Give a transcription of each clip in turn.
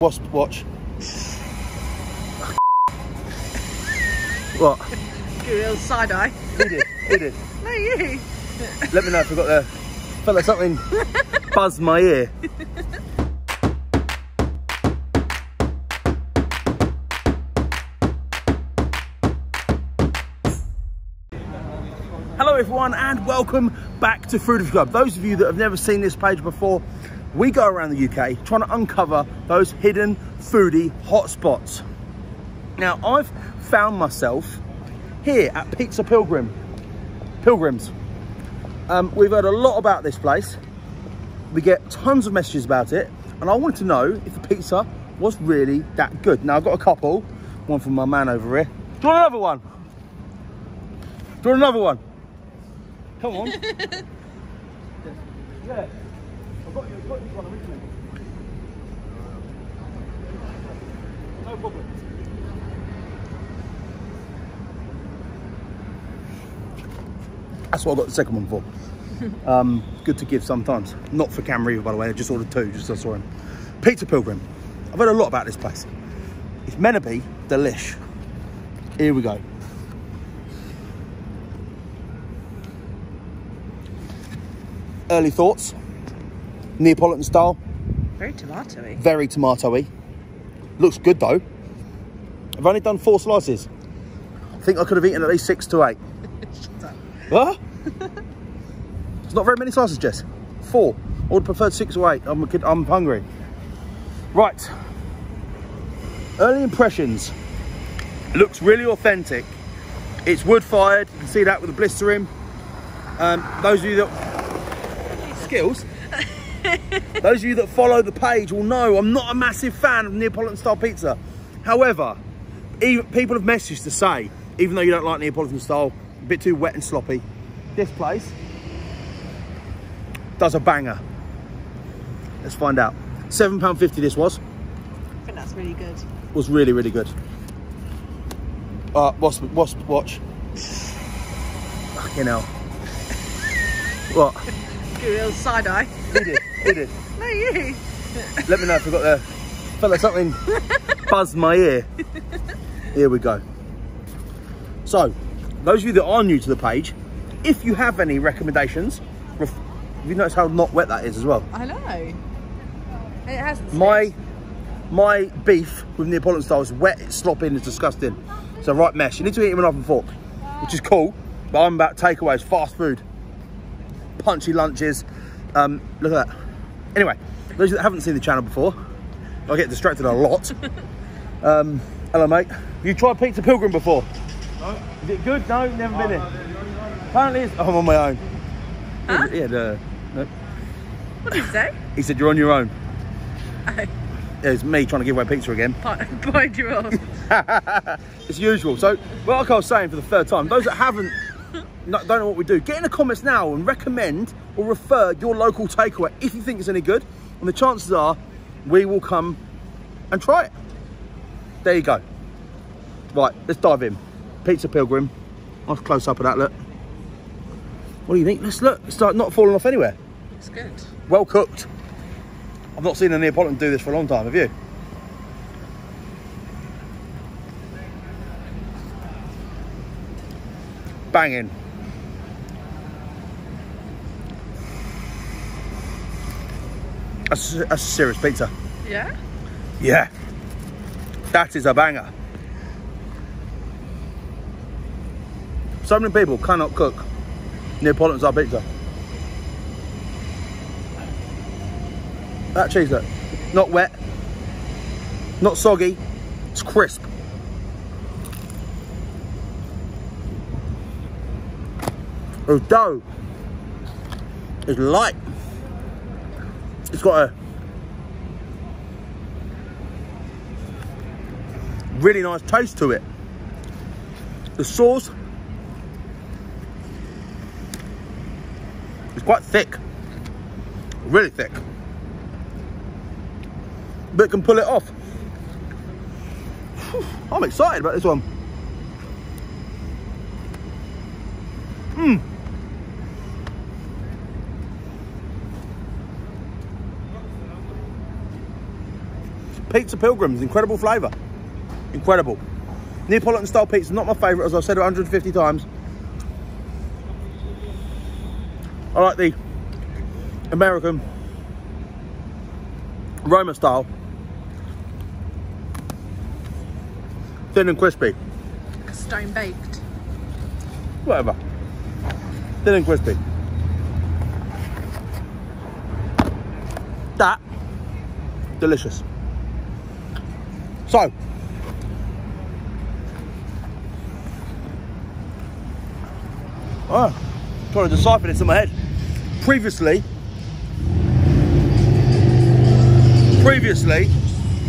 Watch. What? Give you a little side eye. He did. No, you. Let me know if I got the. Felt like something buzzed my ear. Hello everyone and welcome back to Foodie Club. Those of you that have never seen this page before, we go around the UK trying to uncover those hidden foodie hotspots. Now I've found myself here at Pizza Pilgrims. We've heard a lot about this place. We get tons of messages about it and I wanted to know if the pizza was really that good. Now I've got a couple, one from my man over here. Do you want another one? Do you want another one? Come on. Yeah. I've got this one originally. No problem. That's what I got the second one for. Good to give sometimes. Not for camera either, by the way. I just ordered two, just as I saw him. Pizza Pilgrim. I've heard a lot about this place. It's meant to be delish. Here we go. Early thoughts. Neapolitan style. Very tomatoey. Very tomatoey. Looks good though. I've only done 4 slices. I think I could have eaten at least 6 to 8. What? It's not very many slices, Jess. 4. I would have preferred 6 or 8. I'm hungry. Right. Early impressions. Looks really authentic. It's wood fired. You can see that with the blistering. Those of you that skills. Those of you that follow the page will know I'm not a massive fan of Neapolitan style pizza. However, people have messaged to say, even though you don't like Neapolitan style, a bit too wet and sloppy, this place does a banger. Let's find out. £7.50 this was. I think that's really good. Was really, really good. Watch. Fucking hell. What? Give you a little side eye. He did. No, you. Let me know if I got the. Felt like something buzzed my ear. Here we go. So, those of you that are new to the page, if you have any recommendations, have you noticed how not wet that is as well? I know. It has. My beef with Neapolitan style is wet, it's sloppy, and it's disgusting. It's a right mess. You need to eat it with a knife and fork, which is cool. But I'm about takeaways, fast food, punchy lunches. Look at that. Anyway, those that haven't seen the channel before, I get distracted a lot. Hello mate, you tried Pizza Pilgrim before? No. Is it good? No, never been in. Apparently it's, I'm on my own. Huh? No. What did you say? He said you're on your own. Oh. Yeah, it's me trying to give away pizza again. Point you off. It's usual. So, well, like I was saying for the third time, those that don't know what we do, get in the comments now and recommend or refer your local takeaway if you think it's any good, and the chances are we will come and try it. There you go. Right, let's dive in. Pizza Pilgrim. Nice close up of that, look. What do you think? Let's look. It's not falling off anywhere. It's good. Well cooked. I've not seen a Neapolitan do this for a long time, have you? Banging. That's a serious pizza. Yeah? Yeah. That is a banger. So many people cannot cook Neapolitan style pizza. That cheese, look. Not wet. Not soggy. It's crisp. The dough is light. It's got a really nice taste to it. The sauce is quite thick, really thick, but it can pull it off. I'm excited about this one. Pizza Pilgrims, incredible flavour. Incredible. Neapolitan style pizza, not my favourite, as I've said 150 times. I like the American Roma style. Thin and crispy. Stone baked. Whatever. Thin and crispy. That, delicious. So, trying to decipher this in my head. Previously,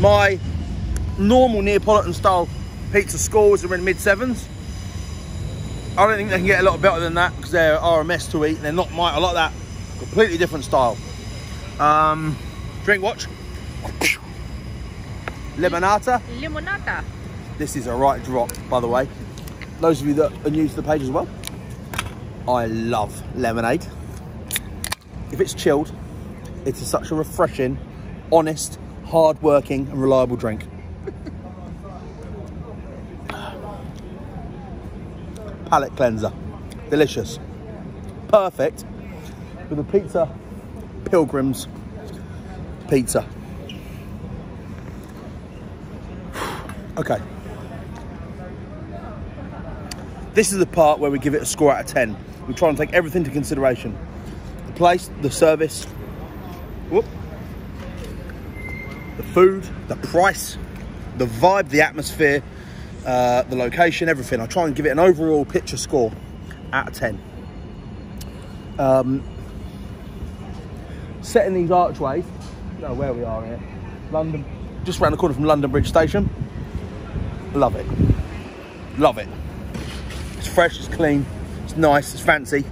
my normal Neapolitan style pizza scores are in mid-7s. I don't think they can get a lot better than that because they are a mess to eat and they're not my, I like that. Completely different style. Drink watch. Limonata. Limonata. This is a right drop, by the way. Those of you that are new to the page as well, I love lemonade. If it's chilled, it is such a refreshing, honest, hard-working and reliable drink. Palate cleanser. Delicious. Perfect with a Pizza Pilgrims pizza. Okay. This is the part where we give it a score out of 10. We try and take everything into consideration. The place, the service, whoop, the food, the price, the vibe, the atmosphere, the location, everything. I try and give it an overall picture score out of 10. Setting these archways, I don't know where we are here, London, just around the corner from London Bridge Station. Love it. Love it. It's fresh, it's clean, it's nice, it's fancy.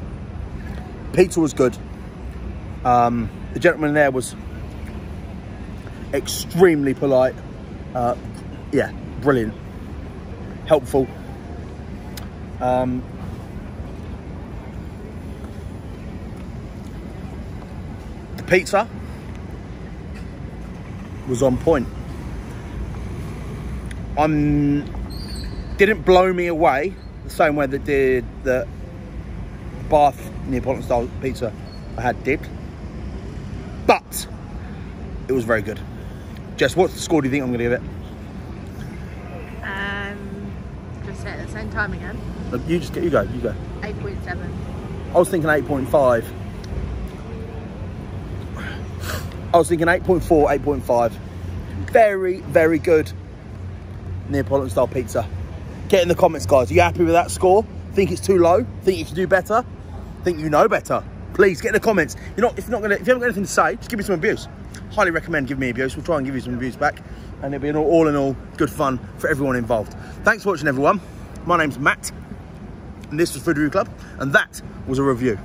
Pizza was good. The gentleman there was extremely polite. Yeah, brilliant. Helpful. The pizza was on point. Didn't blow me away the same way that did the Bath Neapolitan style pizza I had did, but it was very good. Jess, what score do you think I'm going to give it? Just say it at the same time again. You go. 8.7. I was thinking 8.5. I was thinking 8.4, 8.5. Very, very good Neapolitan style pizza. Get in the comments, guys. Are you happy with that score? Think it's too low? Think you can do better? Think you know better? Please get in the comments. If you haven't got anything to say, just give me some abuse. Highly recommend give me abuse. We'll try and give you some abuse back, and it'll be an all in all good fun for everyone involved. Thanks for watching, everyone. My name's Matt, and this was Food Review Club, and that was a review.